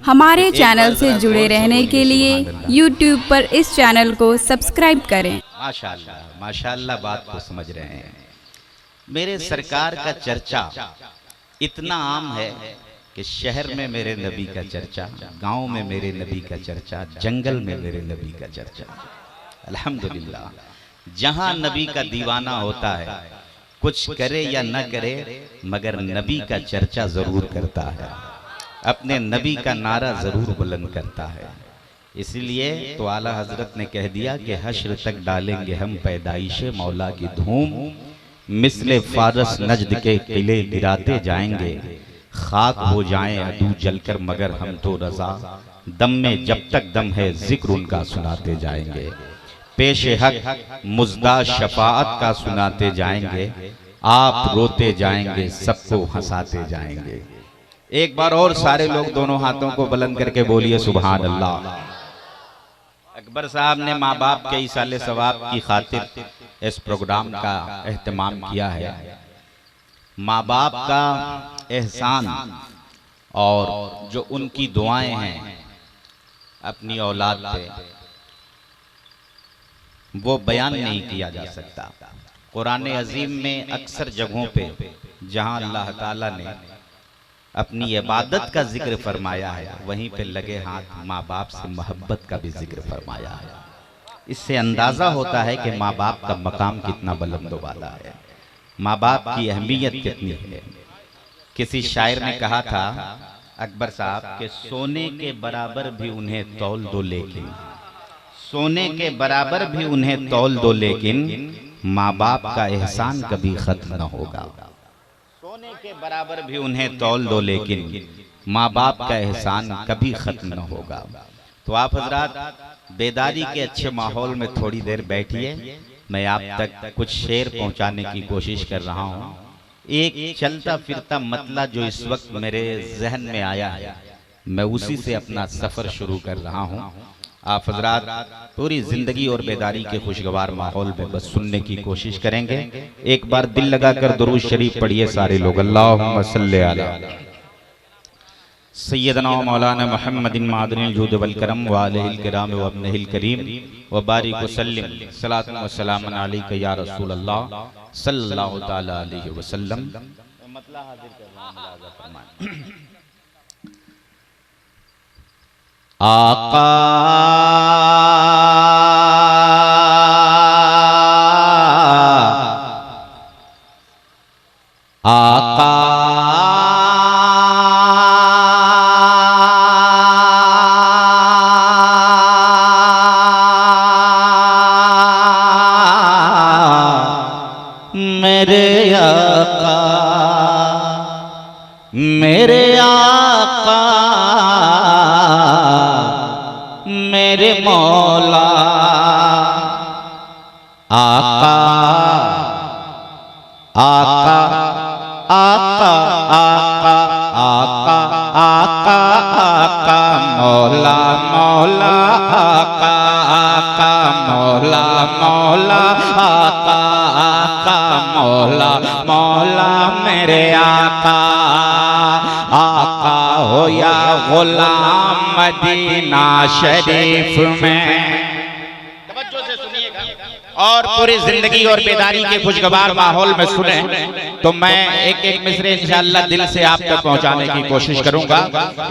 हमारे चैनल से जुड़े रहने के लिए YouTube पर इस चैनल को सब्सक्राइब करें। माशाअल्लाह माशाअल्लाह, बात को समझ रहे हैं। मेरे सरकार का चर्चा इतना आम है कि शहर में मेरे नबी का चर्चा, गांव में मेरे नबी का चर्चा, जंगल में मेरे नबी का चर्चा। अल्हम्दुलिल्लाह, जहां नबी का दीवाना होता है, कुछ करे या न करे मगर नबी का चर्चा जरूर करता है, अपने नबी का नारा जरूर बुलंद करता है। इसलिए तो आला हजरत ने कह दिया कि हश्र तक डालेंगे हम पैदाइशे मौला की धूम, मिसले फारस नजद के किले गिराते जाएंगे, खाक हो जाएं अदू जलकर मगर हम तो रजा, दम में जब तक दम है जिक्र उनका सुनाते जाएंगे, पेशे हक मुज़दा शफाअत का सुनाते जाएंगे, आप रोते जाएंगे सबको हंसाते जाएंगे। एक बार और सारे लोग दोनों हाथों को बुलंद करके बोलिए सुभान अल्लाह। अकबर साहब ने माँ बाप के इसाले सवाब की खातिर इस प्रोग्राम का एहतमाम किया है। माँ बाप का एहसान और जो उनकी दुआएं हैं अपनी औलाद पे, वो बयान नहीं किया जा सकता। कुरान अजीम में अक्सर जगहों पे जहां अल्लाह ताला ने अपनी इबादत का जिक्र फरमाया है, वहीं पे लगे हाथ माँ बाप से मोहब्बत का भी जिक्र फरमाया है। इससे अंदाजा होता है कि माँ बाप का मकाम कितना बुलंद वाला है, माँ बाप की अहमियत कितनी है। किसी शायर ने कहा था अकबर साहब के सोने के बराबर भी उन्हें तौल दो लेकिन, सोने के बराबर भी उन्हें तौल दो लेकिन माँ बाप का एहसान कभी खत्म न होगा। सोने के बराबर भी उन्हें तौल दो लेकिन माँ बाप का एहसान कभी खत्म न होगा। तो आप हजरात बेदारी के अच्छे माहौल में थोड़ी देर बैठिए, मैं आप तक कुछ शेर पहुंचाने की कोशिश कर रहा हूं। एक चलता फिरता मतला जो इस वक्त मेरे जहन में आया है, मैं उसी से अपना सफर शुरू कर रहा हूं। आप हजरात पूरी जिंदगी और बेदारी के खुशगवार माहौल में बस सुनने की कोशिश करेंगे। एक बार दिल लगाकर दुरूद शरीफ पढ़िए सारे लोग। अल्लाहुम्मा सल्ली अला सय्यदना मौलाना मुहम्मदिन मादनिल जूद वल करम व आलिहिल किराम व अब्निहिल करीम व बारिक व सल्लिम सलातन व सलामन अलैका या रसूल अल्लाह सल्लल्लाहु तआला अलैहि वसल्लम। मतला हाजिर कर रहा हूं, मुलाज़ा फरमाएं। आका आका मेरे आका मेरे आका मेरे मौला आका आका आका आका आका आका आका मौला मौला आका आका मौला मौला आका आका मौला मौला मेरे आका आका हो या गुलाम मदीना शरीफ में। तवज्जो से सुनिएगा और पूरी जिंदगी और बेदारी के खुशगवार माहौल में सुने तो मैं एक एक मिसरे इंशाअल्लाह दिल से आप तक पहुंचाने की कोशिश करूंगा।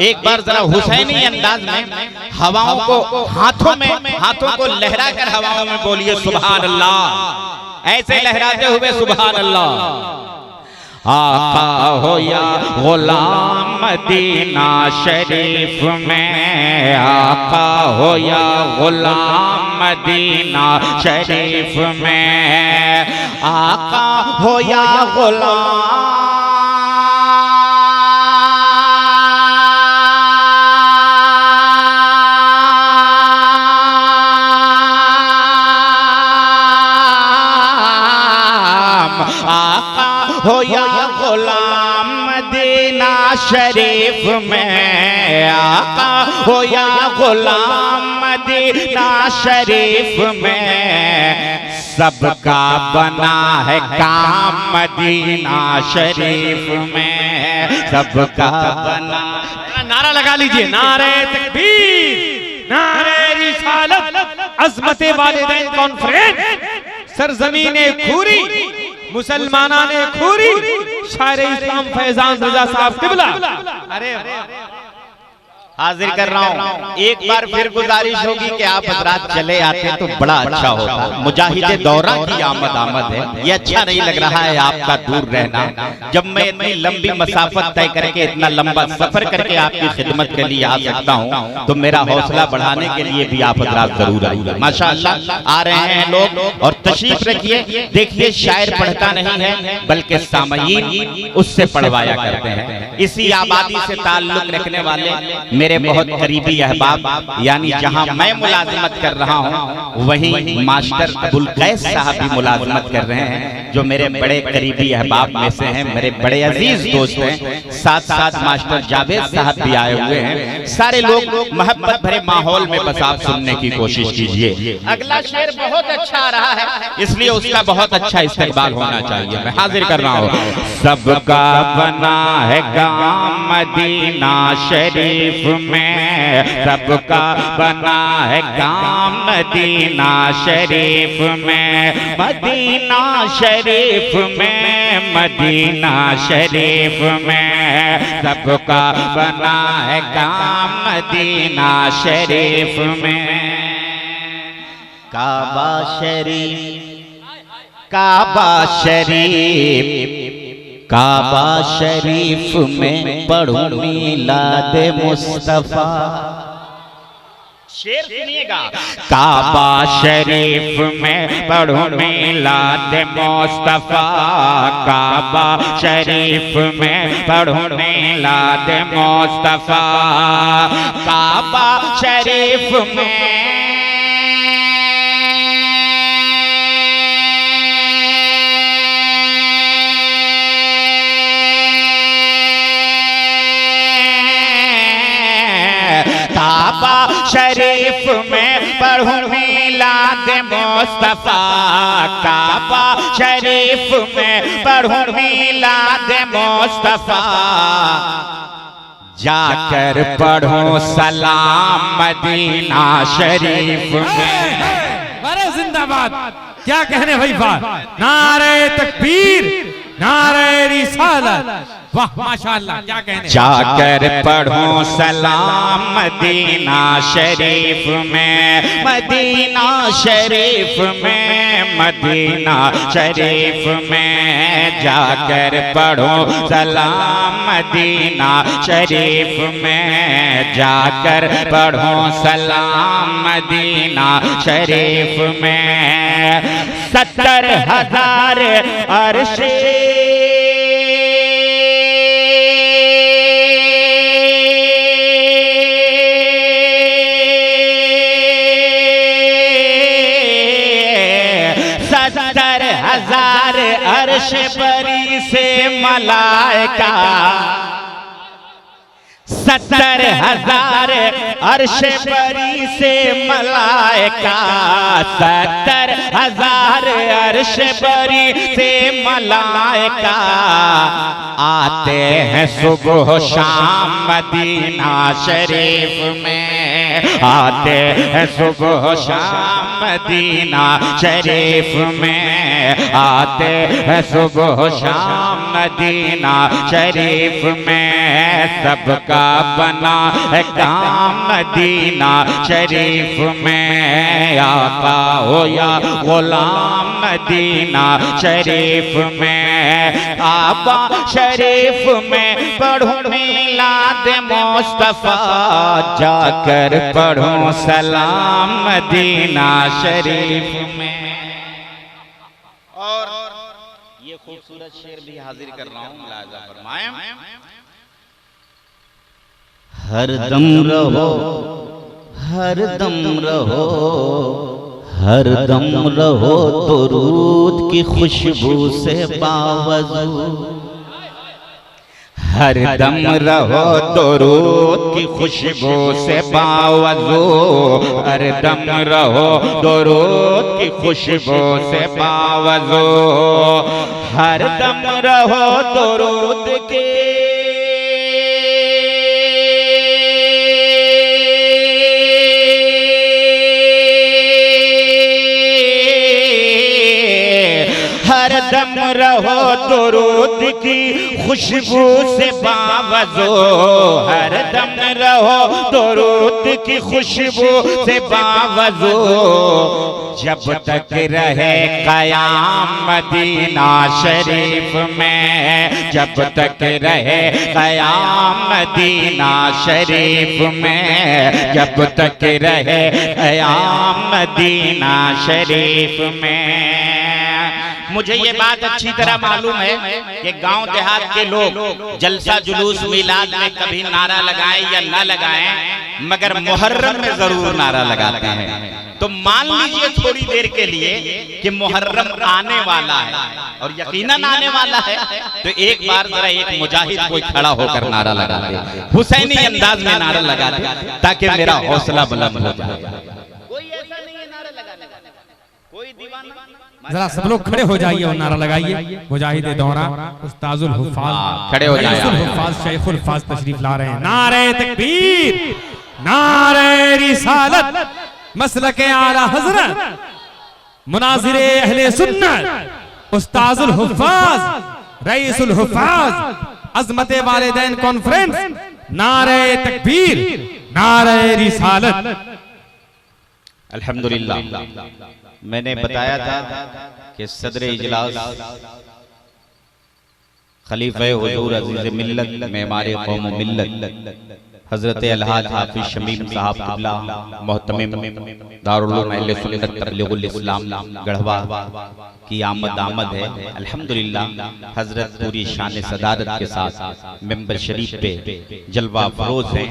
एक बार जरा हुसैनी अंदाज में हवाओं को हाथों को लहरा कर हवाओं में बोलिए सुभान अल्लाह। ऐसे लहराते हुए सुभान अल्लाह। आका हो या गुलाम मदीना शरीफ में, आका हो या गुलाम मदीना शरीफ में, आका हो या गुलाम हो या गुलाम मदीना शरीफ में, आका हो या गुलाम मदीना शरीफ में, सबका बना है काम मदीना शरीफ में, सबका बना नारा लगा लीजिए, नारे तकबीर, नारे रिसालत, अज़मते वालिदैन कॉन्फ्रेंस, सरजमीने खूरी, मुसलमानाने खूरी, शायर इस्लाम फैजान रजा साहब किबला। अरे हाजिर कर रहा हूँ। एक बार फिर गुजारिश होगी कि आप हजरात चले आते तो बड़ा अच्छा होता। मुजाहिदे दौरा की आमद है, ये अच्छा नहीं लग रहा है आपका दूर रहना। जब मैं इतनी लंबी मसाफत तय करके इतना लंबा सफर करके आपकी खिदमत के लिए आ सकता हूँ तो मेरा हौसला बढ़ाने के लिए भी आप हजरात जरूर आइए। माशाअल्लाह आ रहे हैं लोग और तशरीफ रखिए। देखिए शायर पढ़ता नहीं है बल्कि सामयीन उससे पढ़वाया करते हैं। इसी आबादी से ताल्लुक रखने वाले मेरे बहुत करीबी अहबाब, यानी जहां मैं मुलाजमत कर रहा हूं वहीं मास्टर अबुल कैस साहब भी मुलाजमत कर रहे हैं, जो मेरे बड़े करीबी अहबाब में से हैं, मेरे बड़े अजीज दोस्त हैं। साथ साथ मास्टर जावेद साहब भी आए हुए हैं। सारे लोग मोहब्बत भरे माहौल में बस आप सुनने की कोशिश कीजिए। अगला शेर बहुत अच्छा आ रहा है, इसलिए उसका बहुत अच्छा इस्तेमाल होना चाहिए। मैं हाजिर कर रहा हूँ। सबका बना है गाम मदीना शरीफ में, सबका बना है काम मदीना शरीफ में, मदीना शरीफ में, मदीना शरीफ में, सबका बना है काम मदीना शरीफ में। काबा शरीफ, काबा शरीफ, काबा शरीफ में पढ़ूं मीलाद मुस्तफा। शेर सुनिएगा। काबा शरीफ में पढ़ूं मीलाद मुस्तफा, काबा शरीफ में पढ़ूं मीलाद मुस्तफा, काबा शरीफ में काबा शरीफ में पढ़ूं मीलाद मुस्तफा, काबा शरीफ में पढ़ूं मीलाद मुस्तफा, जाकर पढ़ूं सलाम मदीना शरीफ में। अरे जिंदाबाद, क्या कहने भाई बात, नारे तकबीर, नारे रिसालत, वाह माशाअल्लाह, क्या कहने। जाकर पढ़ूं सलाम मदीना शरीफ में, मदीना शरीफ में, मदीना शरीफ में, जाकर पढ़ूं सलाम मदीना शरीफ में, जाकर पढ़ूं सलाम मदीना शरीफ में। 70,000 अर्श अर्श परी से मलाइका, 70,000 अर्श परी से मलाइका, 70,000 अर्श परी से मलाइका, आते हैं सुबह शाम मदीना शरीफ में, आते हैं सुबह शाम मदीना शरीफ में, आते हैं सुबह शाम मदीना शरीफ में, सबका बना है काम मदीना शरीफ में, आका हो या गुलाम मदीना शरीफ में, काबा शरीफ में पढ़ूं मीलाद मुस्तफा, जाकर पढ़ूं सलाम मदीना शरीफ में। और ये खूबसूरत शेर भी हाजिर कर रहा हूं, मुलाहिजा फरमाएं। हर दम रहो, हर दम रहो, हर दम रहो दुरूद की खुशबू से बावजू, हर दम रहो दुरूद की खुशबू से बावजू, हर दम रहो दुरूद की खुशबू से बावजू, हर दम रहो दुरूद की दम रहो दुरूद की खुशबू से बावजो, हर दम रहो दुरूद की खुशबू से बावजो, जब तक रहे कयाम मदीना शरीफ में, जब तक रहे कयाम मदीना शरीफ में, जब तक रहे कयाम मदीना शरीफ में। मुझे ये बात अच्छी तरह मालूम है कि गांव देहात के लोग जलसा जुलूस मिलाद में कभी नारा लगाएं या ना लगाएं, मगर मुहर्रम में जरूर नारा लगाते हैं। तो मान लीजिए थोड़ी देर के लिए कि मुहर्रम आने वाला है और यकीनन आने वाला है, तो एक बार जरा एक मुजाहिद कोई खड़ा होकर नारा लगा दे, हुसैनी अंदाज में नारा लगा दे, ताकि मेरा हौसला बुलंद हो जाए। कोई ऐसा नहीं है नारा लगाने वाला, कोई दीवाना। जरा सब लोग खड़े हो जाइए और नारा लगाइए। मुजाहिद दौरा उस्ताजुल हुफ्फाज खड़े हो जाइए। हुफ्फाज शेखुल हुफ्फाज तशरीफ ला रहे हैं। नारे तकबीर, नारे रिसालत, मसलके आला हजरत, मुनाजिरे अहले सुन्नत, उस्ताजुल हुफ्फाज, रईसुल हुफ्फाज, अज़मते वालिदैन कॉन्फ्रेंस, नारे तकबीर, नारे रिसालत। अल्हम्दुलिल्लाह, मैंने बताया था कि सदर इजलास खलीफे हुजूर अजीज मिल्लत मेमारे कौम मिल्लत हजरत अलहाज हाफिज शमीम साहब क़िबला मोहतमिम दारुल उलूम अहले सुन्नत तबलीगुल इस्लाम गढ़वा की आमद है। अल्हम्दुलिल्लाह हजरत पूरी शान सदारत के साथ मेंबर शरीफ पे जलवा फरोज हैं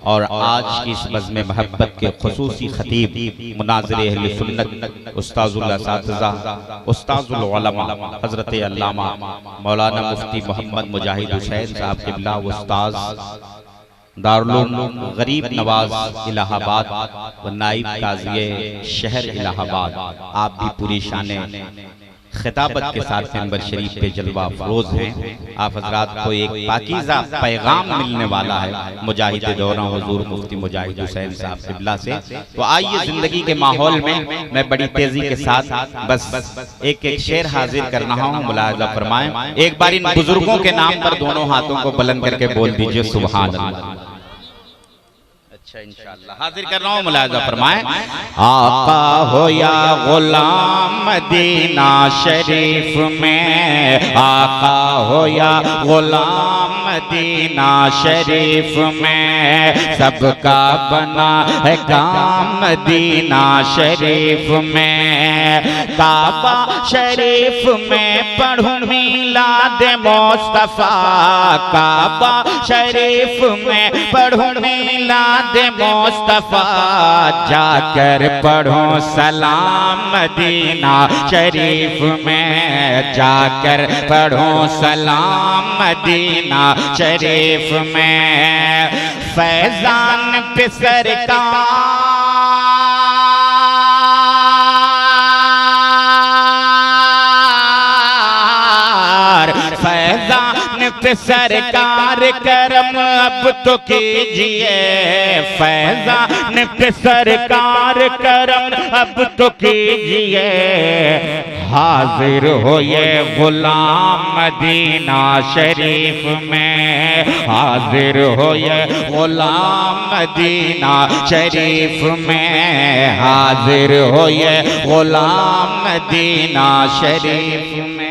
और आज की इस बज़्म महब्बत के खुसूसी खतीब मुनाज़िर अहले सुन्नत उस्ताजुल असातिज़ा उस्ताजुल उलमा हजरत अल्लामा मौलाना मुफ्ती मोहम्मद मुजाहिद हुसैन साहब क़िबला उस्ताज दारुल उलूम गरीब नवाज इलाहाबाद व नाइब काज़ी शहर इलाहाबाद, आप भी पूरी शान खिताबत के साथ मेंबर शरीफ पे जलवा फरोज हैं। आप हजरात को एक पाकीज़ा पैगाम मिलने वाला है मुजाहिद दौरा हुजूर मुफ्ती मुजाहिद हुसैन साहब क़िबला से। तो आइए जिंदगी के माहौल में मैं बड़ी तेजी के साथ बस एक एक शेर हाजिर कर रहा हूँ, मुलाहिज़ा फरमाएं। एक बार इन बुजुर्गों के नाम पर दोनों हाथों को बुलंद करके बोल दीजिए सुभान अल्लाह। अच्छा इंशाअल्लाह हाजिर कर रहा हूँ, मुलाहिज़ा फरमाएं। आका हो या गुलाम मदीना शरीफ में, आका हो या गुलाम मदीना शरीफ में, सबका बना है काम मदीना शरीफ में। काबा शरीफ में पढ़ूं मिलाद मुस्तफा, काबा शरीफ में पढ़ूं मिलाद मुस्तफा, जाकर पढ़ो सलाम मदीना शरीफ में, जाकर पढ़ो सलाम मदीना शरीफ में। फैजान पे सरकार, फैजान पे सरकार करम अब तो कीजिए, फैजान पे सरकार करम अब तो कीजिए। हाजिर हो ये गुलाम मदीना शरीफ में, हाजिर हो ये गुलाम मदीना शरीफ में, हाजिर हो ये गुलाम मदीना शरीफ में।